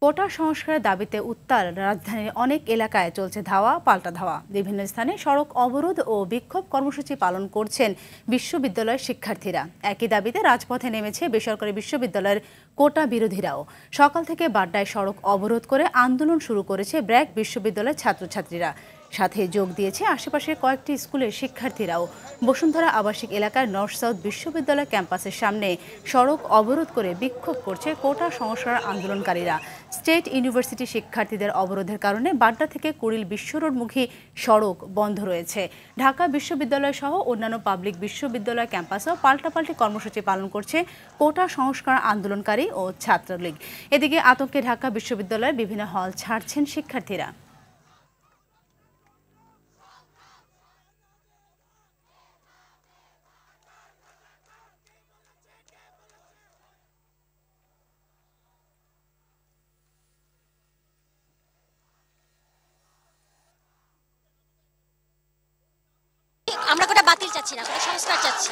কোটা সংস্কারের দাবিতে উত্তাল রাজধানীর অনেক এলাকায় চলছে ধাওয়া পাল্টা ধাওয়া। বিভিন্ন স্থানে সড়ক অবরোধ ও বিক্ষোভ কর্মসূচি পালন করছেন বিশ্ববিদ্যালয়ের শিক্ষার্থীরা। একই দাবিতে রাজপথে নেমেছে বেসরকারি বিশ্ববিদ্যালয়ের কোটা বিরোধীরাও। সকাল থেকে বাড্ডায় সড়ক অবরোধ করে আন্দোলন শুরু করেছে ব্র্যাক বিশ্ববিদ্যালয়ের ছাত্রছাত্রীরা। সাথে যোগ দিয়েছে আশেপাশের কয়েকটি স্কুলের শিক্ষার্থীরাও। বসুন্ধরা আবাসিক এলাকার নর্থ সাউথ বিশ্ববিদ্যালয় ক্যাম্পাসের সামনে সড়ক অবরোধ করে বিক্ষোভ করছে কোটা সংস্কার আন্দোলনকারীরা। স্টেট ইউনিভার্সিটি শিক্ষার্থীদের অবরোধের কারণে বাড্ডা থেকে কুড়িল বিশ্ব রোডমুখী সড়ক বন্ধ রয়েছে। ঢাকা বিশ্ববিদ্যালয় সহ অন্যান্য পাবলিক বিশ্ববিদ্যালয় ক্যাম্পাসেও পাল্টাপাল্টি কর্মসূচি পালন করছে কোটা সংস্কার আন্দোলনকারী ও ছাত্রলীগ। এদিকে আতঙ্কে ঢাকা বিশ্ববিদ্যালয়ের বিভিন্ন হল ছাড়ছেন শিক্ষার্থীরা। আমরা কোটা বাতিল চাচ্ছি না, কোটা সংস্কার চাচ্ছি।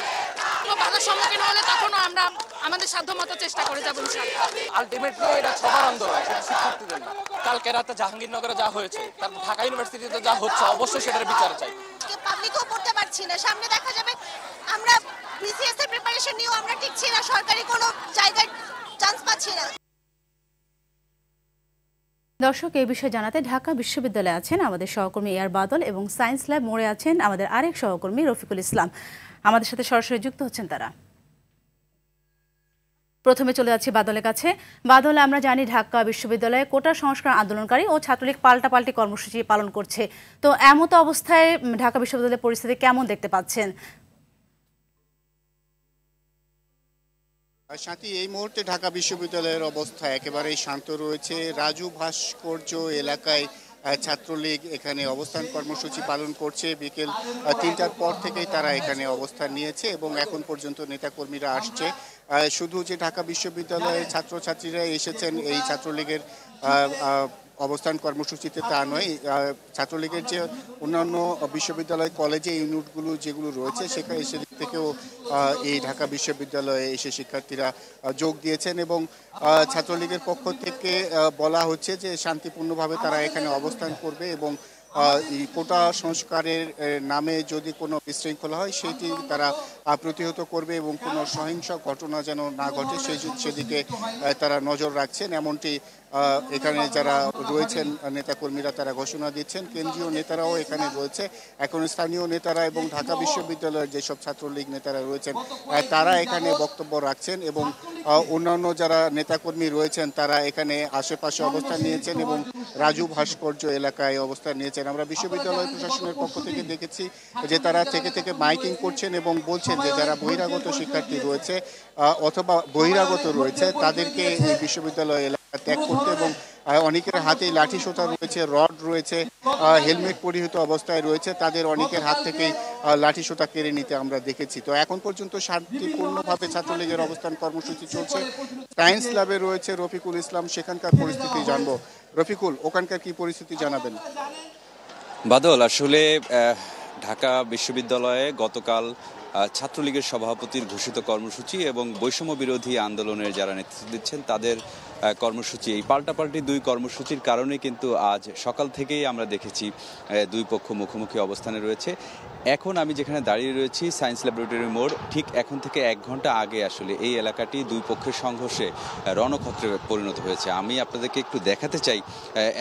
বাধার সম্মুখীন হলে তখনও আমরা আমাদের সাধ্যমতো চেষ্টা করে যাবো ইনশাআল্লাহ। আলটিমেটলি এটা সবার আন্দোলন, শিক্ষার্থীদের না। কালকে রাতে জাহাঙ্গীরনগরে যা হয়েছে, তারপর ঢাকা ইউনিভার্সিটিতে যা হচ্ছে, অবশ্যই সেটার বিচার চাই। পাবলিকও পড়তে পারছি না, সামনে দেখা যাবে আমরা বিসিএস এর প্রিপারেশন নিয়েও আমরা টিকছি না, সরকারি কোনো জায়গায় চান্স পাচ্ছি না। দর্শক, এই বিষয়ে জানাতে ঢাকা বিশ্ববিদ্যালয়ে আছেন আমাদের সহকর্মী এয়ার বাদল এবং সায়েন্স ল্যাব মোড়ে আছেন আমাদের আরেক সহকর্মী রফিকুল ইসলাম। আমাদের সাথে সরাসরি যুক্ত হচ্ছেন তারা। প্রথমে চলে যাচ্ছি বাদলের কাছে। বাদল, আমরা জানি ঢাকা বিশ্ববিদ্যালয়ে কোটা সংস্কার আন্দোলনকারী ও ছাত্রলীগ পাল্টাপাল্টি কর্মসূচি পালন করছে। তো এমত অবস্থায় ঢাকা বিশ্ববিদ্যালয়ের পরিস্থিতি কেমন দেখতে পাচ্ছেন? সাথী, এই মুহূর্তে ঢাকা বিশ্ববিদ্যালয়ের অবস্থা একেবারেই শান্ত রয়েছে। রাজু ভাস্কর্য এলাকায় ছাত্রলীগ এখানে অবস্থান কর্মসূচি পালন করছে। বিকেল 3টার পর থেকেই তারা এখানে অবস্থান নিয়েছে এবং এখন পর্যন্ত নেতাকর্মীরা আসছে। শুধু যে ঢাকা বিশ্ববিদ্যালয়ের ছাত্রছাত্রীরা এসেছেন এই ছাত্রলীগের অবস্থান কর্মসূচিতে তা নয়, ছাত্রলীগের যে অন্যান্য বিশ্ববিদ্যালয় কলেজে ইউনিটগুলো যেগুলো রয়েছে সেখানে সেদিক থেকেও এই ঢাকা বিশ্ববিদ্যালয়ে এসে শিক্ষার্থীরা যোগ দিয়েছেন এবং ছাত্রলীগের পক্ষ থেকে বলা হচ্ছে যে শান্তিপূর্ণভাবে তারা এখানে অবস্থান করবে এবং এই কোটা সংস্কারের নামে যদি কোনো বিশৃঙ্খলা হয় সেটি তারা প্রতিহত করবে এবং কোনো সহিংস ঘটনা যেন না ঘটে সেদিকে তারা নজর রাখছেন। এমনটি এখানে যারা রয়েছেন নেতাকর্মীরা তারা ঘোষণা দিচ্ছেন। কেন্দ্রীয় নেতারাও এখানে রয়েছে। এখন স্থানীয় নেতারা এবং ঢাকা বিশ্ববিদ্যালয়ের যেসব ছাত্রলীগ নেতারা রয়েছেন তারা এখানে বক্তব্য রাখছেন এবং অন্যান্য যারা নেতাকর্মী রয়েছেন তারা এখানে আশেপাশে অবস্থান নিয়েছেন এবং রাজু ভাস্কর্য এলাকায় অবস্থান নিয়েছেন। আমরা বিশ্ববিদ্যালয় প্রশাসনের পক্ষ থেকে দেখেছি যে তারা থেকে মাইকিং করছেন এবং বলছেন যে যারা বহিরাগত শিক্ষার্থী রয়েছে অথবা বহিরাগত রয়েছে তাদেরকে এই বিশ্ববিদ্যালয় এলাকা ত্যাগ করতে এবং অনেকের হাতে লাঠি সোঁতা রয়েছে, রড রয়েছে, হেলমেট পরিহিত অবস্থায় রয়েছে, তাদের অনেকের হাত থেকেই লাঠি সোঁতা কেড়ে নিতে আমরা দেখেছি। তো এখন পর্যন্ত শান্তিপূর্ণভাবে ছাত্রলীগের অবস্থান কর্মসূচি চলছে। সায়েন্স ল্যাবে রয়েছে রফিকুল ইসলাম, সেখানকার পরিস্থিতি জানবো। রফিকুল, ওখানকার কি পরিস্থিতি জানাবেন? বাদল, আসলে ঢাকা বিশ্ববিদ্যালয়ে গতকাল ছাত্রলীগের সভাপতির ঘোষিত কর্মসূচি এবং বৈষম্য বিরোধী আন্দোলনের যারা নেতৃত্ব দিচ্ছেন তাদের কর্মসূচি, এই পাল্টাপাল্টি দুই কর্মসূচির কারণে কিন্তু আজ সকাল থেকেই আমরা দেখেছি দুই পক্ষ মুখোমুখি অবস্থানে রয়েছে। এখন আমি যেখানে দাঁড়িয়ে রয়েছি সায়েন্স ল্যাবরেটরি মোড়, ঠিক এখন থেকে 1 ঘন্টা আগে আসলে এই এলাকাটি দুই পক্ষের সংঘর্ষে রণক্ষেত্রে পরিণত হয়েছে। আমি আপনাদেরকে একটু দেখাতে চাই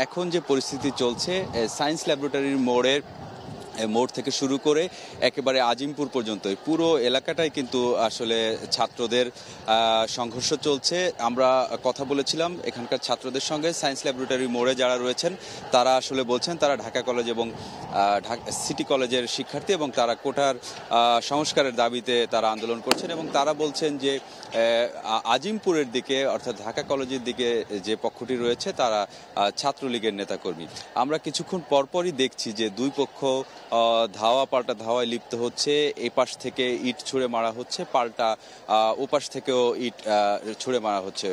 এখন যে পরিস্থিতি চলছে। সায়েন্স ল্যাবরেটরির মোড় থেকে শুরু করে একেবারে আজিমপুর পর্যন্ত পুরো এলাকাটাই কিন্তু আসলে ছাত্রদের সংঘর্ষ চলছে। আমরা কথা বলেছিলাম এখানকার ছাত্রদের সঙ্গে। সায়েন্স ল্যাবরেটরি মোড়ে যারা রয়েছেন তারা আসলে বলছেন তারা ঢাকা কলেজ এবং সিটি কলেজের শিক্ষার্থী এবং তারা কোটার সংস্কারের দাবিতে তারা আন্দোলন করছেন এবং তারা বলছেন যে আজিমপুরের দিকে অর্থাৎ ঢাকা কলেজের দিকে যে পক্ষটি রয়েছে তারা ছাত্রলীগের নেতাকর্মী। আমরা কিছুক্ষণ পরপরই দেখছি যে দুই পক্ষ ধাওয়া পাল্টা ধাওয়ায় লিপ্ত হচ্ছে। এই পাশ থেকে ইট ছুঁড়ে মারা হচ্ছে, পাল্টা ওপাশ থেকেও ইট ছুঁড়ে মারা হচ্ছে।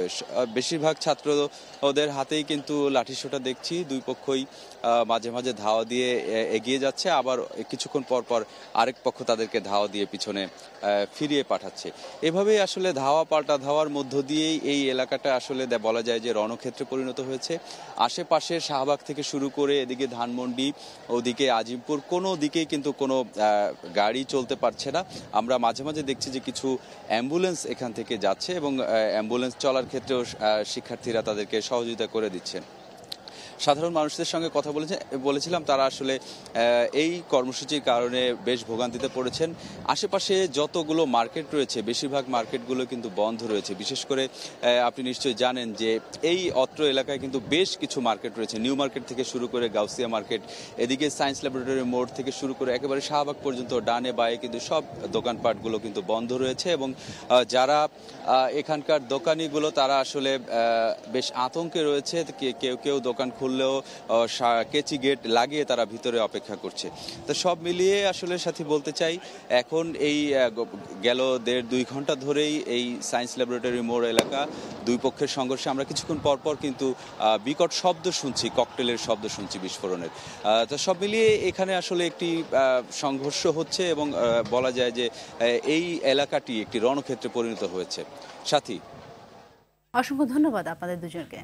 বেশিরভাগ ছাত্র ওদের হাতেই কিন্তু লাঠিসোঁটা দেখছি। দুই পক্ষই মাঝে মাঝে ধাওয়া দিয়ে এগিয়ে যাচ্ছে, আবার কিছুক্ষণ পর পর আরেক পক্ষ তাদেরকে ধাওয়া দিয়ে পিছনে ফিরিয়ে পাঠাচ্ছে। এভাবেই আসলে ধাওয়া পাল্টা ধাওয়ার মধ্য দিয়েই এই এলাকাটা আসলে বলা যায় যে রণক্ষেত্রে পরিণত হয়েছে। আশেপাশে শাহবাগ থেকে শুরু করে এদিকে ধানমন্ডি, ওদিকে আজিমপুর, কোনো দিকেই কিন্তু কোনো গাড়ি চলতে পারছে না। আমরা মাঝে মাঝে দেখছি যে কিছু অ্যাম্বুলেন্স এখান থেকে যাচ্ছে এবং অ্যাম্বুলেন্স চলার ক্ষেত্রেও শিক্ষার্থীরা তাদেরকে সহযোগিতা করে দিচ্ছেন। সাধারণ মানুষদের সঙ্গে কথা বলেছিলাম, তারা আসলে এই কর্মসূচির কারণে বেশ ভোগান্তিতে পড়েছেন। আশেপাশে যতগুলো মার্কেট রয়েছে বেশিরভাগ মার্কেটগুলো কিন্তু বন্ধ রয়েছে। বিশেষ করে আপনি নিশ্চয়ই জানেন যে এই অত্র এলাকায় কিন্তু বেশ কিছু মার্কেট রয়েছে, নিউ মার্কেট থেকে শুরু করে গাউসিয়া মার্কেট, এদিকে সায়েন্স ল্যাবরেটরি মোড় থেকে শুরু করে একেবারে শাহবাগ পর্যন্ত ডানে বায়ে কিন্তু সব দোকানপাটগুলো কিন্তু বন্ধ রয়েছে। এবং যারা এখানকার দোকানিগুলো তারা আসলে বেশ আতঙ্কে রয়েছে। কেউ কেউ দোকান খুললেও কেচি গেট লাগিয়ে তারা ভিতরে অপেক্ষা করছে। তো সব মিলিয়ে আসলে সাথী বলতে চাই, এখন এই গেল 1.5-2 ঘন্টা ধরেই এই সায়েন্স ল্যাবরেটরি মোড় এলাকা দুই পক্ষের সংঘর্ষে আমরা কিছুক্ষণ পরপর কিন্তু বিকট শব্দ শুনছি, ককটেলের শব্দ শুনছি বিস্ফোরণের। তো সব মিলিয়ে এখানে আসলে একটি সংঘর্ষ হচ্ছে এবং বলা যায় যে এই এলাকাটি একটি রণক্ষেত্রে পরিণত হয়েছে। সাথী, অসংখ্য ধন্যবাদ আপনাদের দুজনকে।